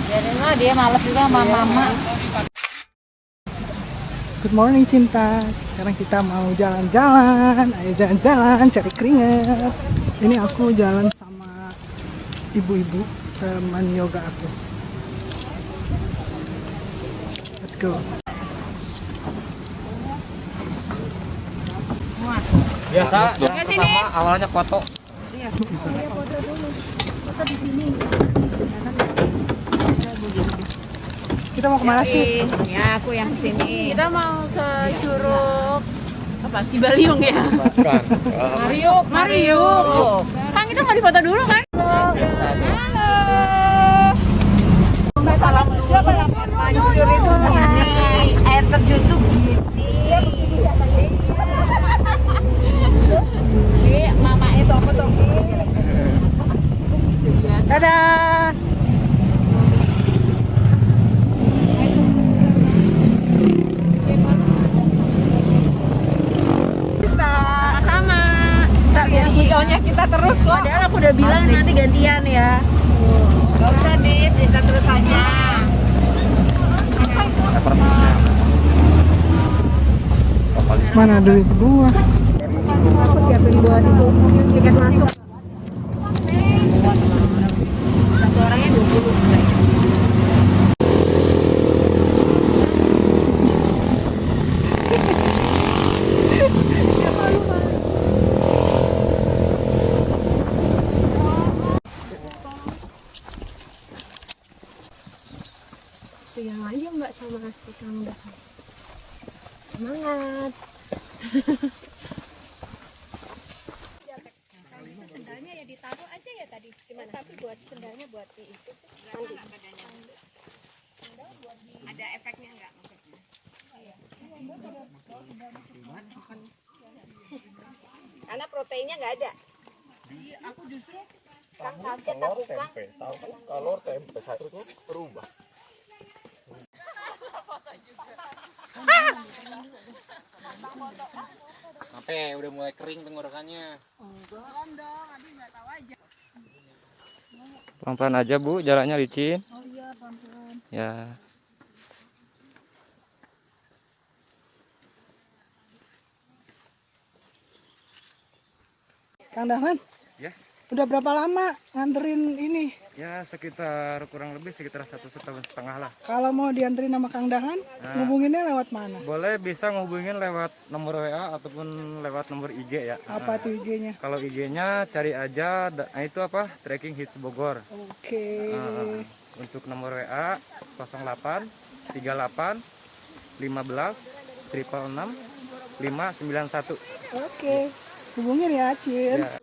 Biarin lah, dia males juga sama mama. Good morning Cinta. Sekarang kita mau jalan-jalan. Ayo jalan-jalan cari keringat. Ini aku jalan sama ibu-ibu teman yoga aku. Let's go. Biasa pertama awalnya foto. Iya. Foto dulu. Foto di sini. Kita mau kemana sih? Ya, aku yang kesini. Kita mau ke Curug apa? Cibaliung ya? Bukan. Mariuk. Kan kita mau difoto dulu kan? Halo. Salam siapa yang hancur itu gini. Air terjun tuh gini. Mama itu foto. Dadah. Videonya kita terus kok. Padahal aku udah bilang nanti gantian ya. Gak usah bisa terus aja. Mana duit gua? Aku siapin buat itu tiket masuk. Satu orangnya 20. Pegang aja Mbak sama Kang Dahan. Semangat. Sendalnya ya ditaruh aja ya tadi. Gimana? Tapi buat sendalnya buat di itu. Ada efeknya enggak maksudnya? Karena proteinnya nggak ada. Aku justru Kan kaget aku kan. Kalau tempe sayurnya berubah. Sampai udah mulai kering tenggorokannya. Pelan-pelan aja Bu, jalannya licin. Oh iya, pelan-pelan. Ya. Kang Dahlan? Ya. Udah berapa lama nganterin ini? Ya sekitar kurang lebih sekitar 1,5 tahun lah. Kalau mau dianterin sama Kang Dahlan, ngubunginnya lewat mana? Boleh bisa ngehubungin lewat nomor WA ataupun lewat nomor IG ya. Apa tuh IG-nya? Kalau IG-nya cari aja itu apa? Tracking Hits Bogor. Oke. Untuk nomor WA 08 38 15 666 591. Oke. Hubungin ya, Cin. Ya.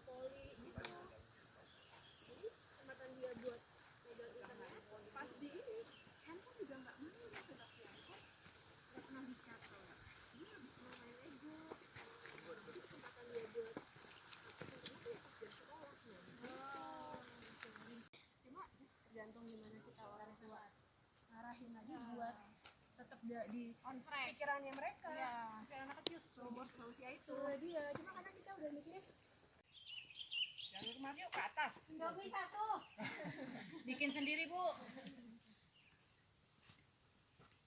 Arahin lagi buat tetap di on track pikirannya mereka. Ya. Pikiran anak kecil solusi itu. Dia cuma karena kita udah mikirnya Jalur Mario ke atas. nggak bisa tuh. Bikin sendiri, Bu.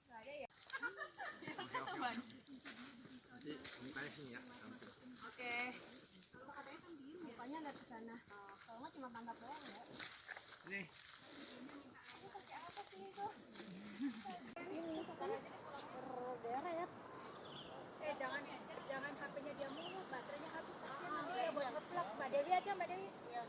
Nggak ada ya. Oke. Kalau katanya kan gini, mukanya nggak ke sana. Kalau nggak cuma pantat doang ya. Nih. Ini pakai apa sih itu? Ini katanya berdarah ya. Jangan HP-nya dia mulu, baterainya habis kasihan nanti ya buat ngeplak. Mbak Dewi aja, Mbak Dewi. Iya,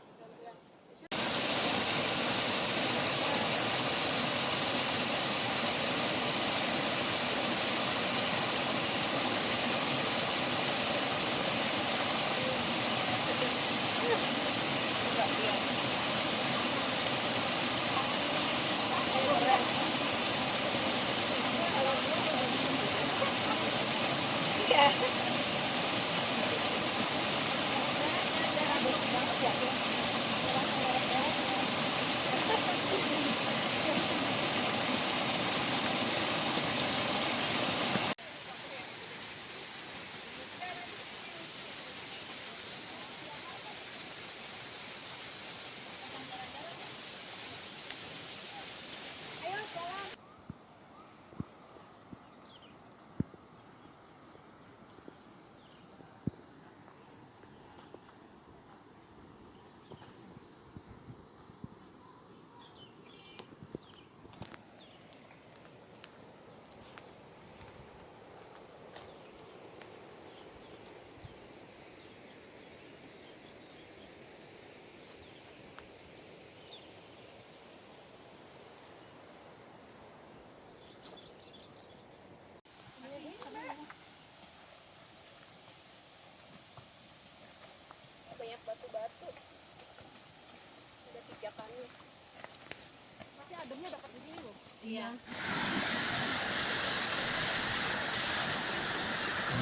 Iya.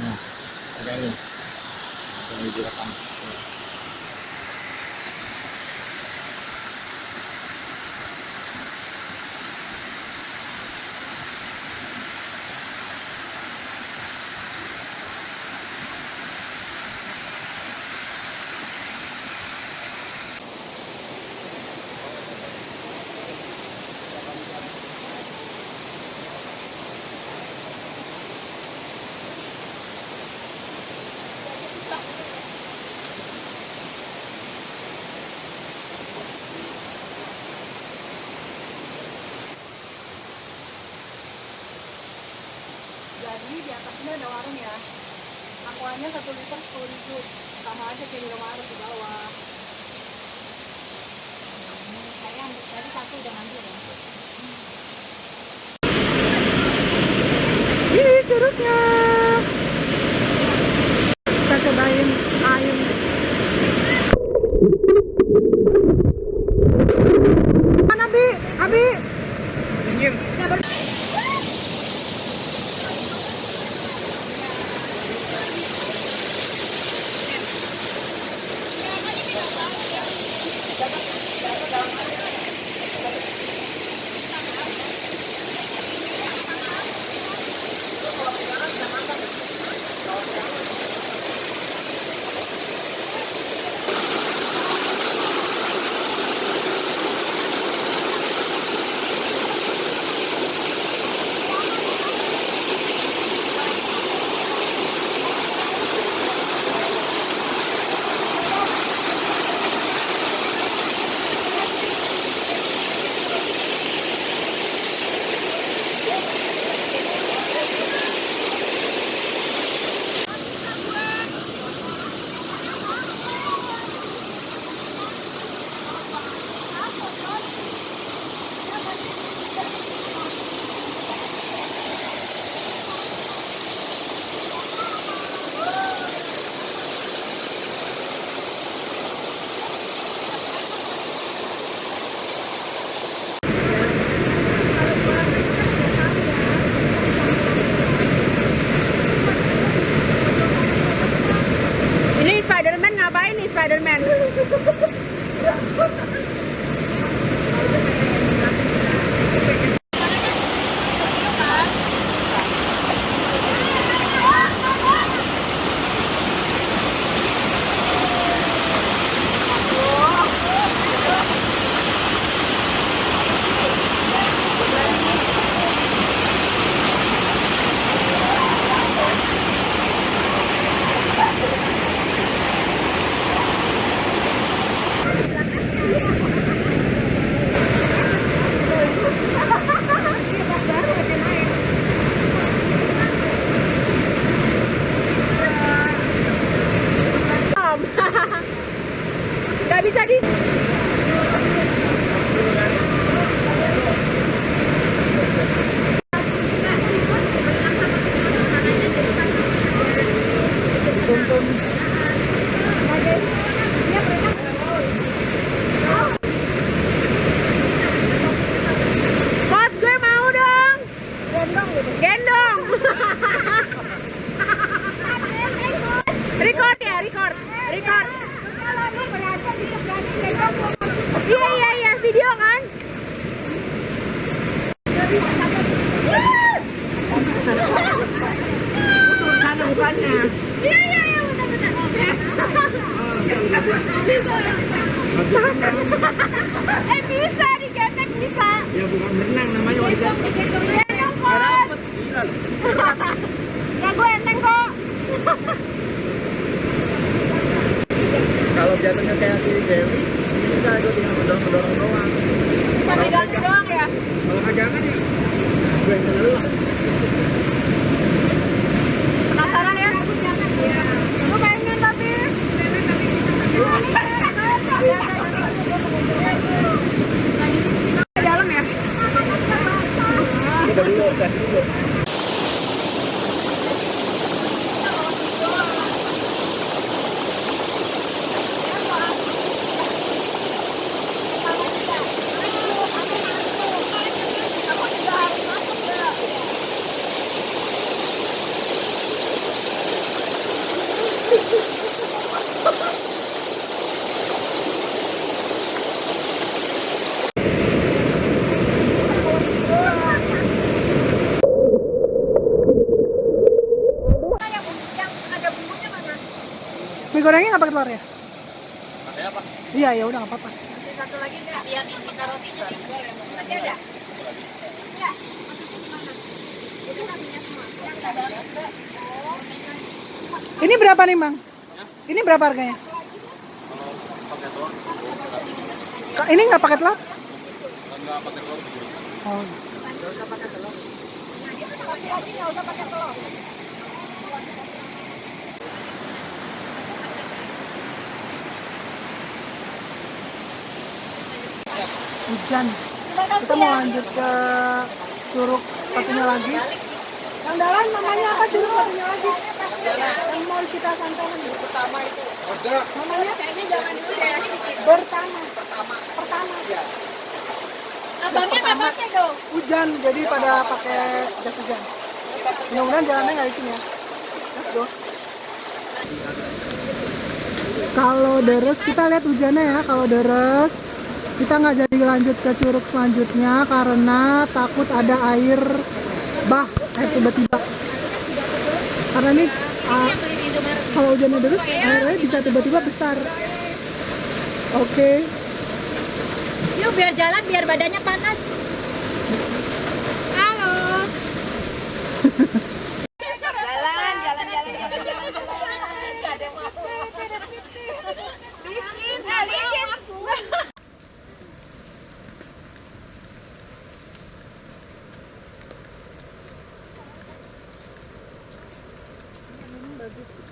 Nah, ada ini. Ini direkam. Jadi di atasnya ada warung ya. Aquanya 1 liter 10.000. Sama aja kayak di warung di bawah. Saya tadi satu udah ngambil ya. Ini curugnya. Kita cobain ayam. Mana Bi? Abi. Ini Spiderman ngapain nih Spiderman? Gak bisa di. Pot, gue mau dong. Gendong. Record ya, record. Record. Iya, video kan? Sana bukannya. Iya, benar. Bisa digetek bisa. Ya bukan berenang namanya wajar. Gendong kok. Ya gue enteng kok. Kalau jatuhnya kayak si Dewi, bisa gue tinggal mendorong doang. Bisa megangin doang ya? Kalau ajangan ya, gue yang dulu. Penasaran ya? Gue pengen tapi. Dalam ya? Coba dulu, kasih dulu. digorengin nggak pakai telur ya? Pakai apa? Iya, ya udah nggak apa-apa. Satu lagi enggak? Iya, minta rotinya nih. Masih ada? Ini berapa nih, Bang? Ini berapa harganya? Pakai telur. Ini nggak pakai telur? Enggak pakai telur. Oh. Hujan. Kita mau lanjut ke curug satunya lagi. Yang dalam namanya apa curug satunya lagi? Yang mau kita santaran pertama itu. Namanya kayaknya jangan dulu deh. Pertama. Abangnya nggak pakai dong. Hujan, jadi pada pakai jas hujan. Mudah-mudahan jalannya nggak licin ya. Let's go. Kalau deres kita lihat hujannya ya. Kalau deres kita nggak jadi lanjut ke curug selanjutnya karena takut ada air tiba-tiba. Karena ini kalau hujannya deres airnya bisa tiba-tiba besar. Oke. Yuk biar jalan, biar badannya panas. Halo. Jalan. Licin.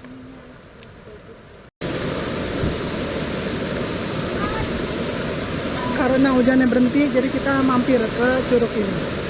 Karena hujannya berhenti, jadi kita mampir ke curug ini.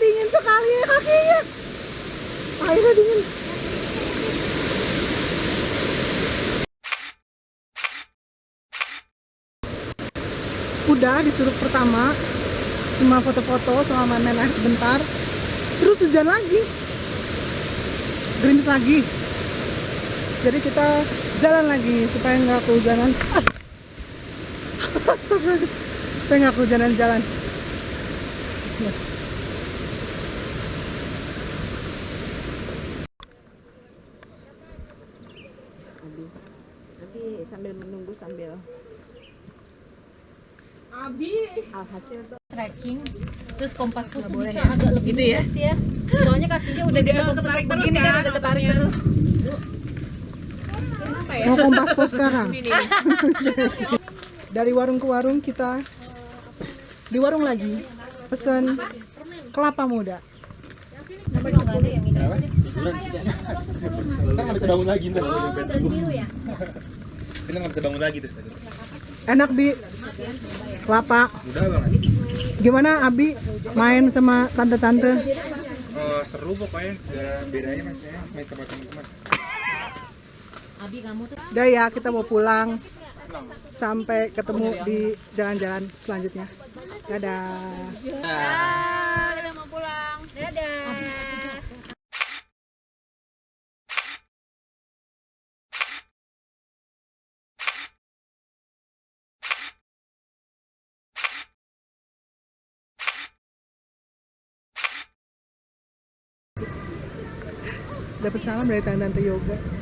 Dingin sekali kakinya. Airnya dingin. Udah di curug pertama, cuma foto-foto sama main air sebentar, terus hujan lagi, gerimis lagi. Jadi kita jalan lagi supaya nggak kehujanan. Astagfirullahaladzim. Supaya nggak kehujanan jalan. Yes. Nanti sambil menunggu sambil alhasil tuh trekking terus kompas pos tuh bisa agak lebih gitu ya. Soalnya kakinya udah tertarik begini kan, udah tertarik terus. Mau kompas pos sekarang. Dari warung ke warung kita di warung lagi pesen kelapa muda. Nggak ada yang ini. Kita nggak bisa bangun lagi ntar. Oh, berarti biru ya? Kita nggak bisa bangun lagi tuh. Enak Bi, kelapa. Udah banget. Gimana Abi main sama tante-tante? Seru pokoknya. Bedanya mas ya main sama teman-teman. Abi kamu tuh Udah ya, kita mau pulang. Sampai ketemu di jalan-jalan selanjutnya. Dadah. udah mau pulang. Dadah. Dapat salam dari tante-tante yoga.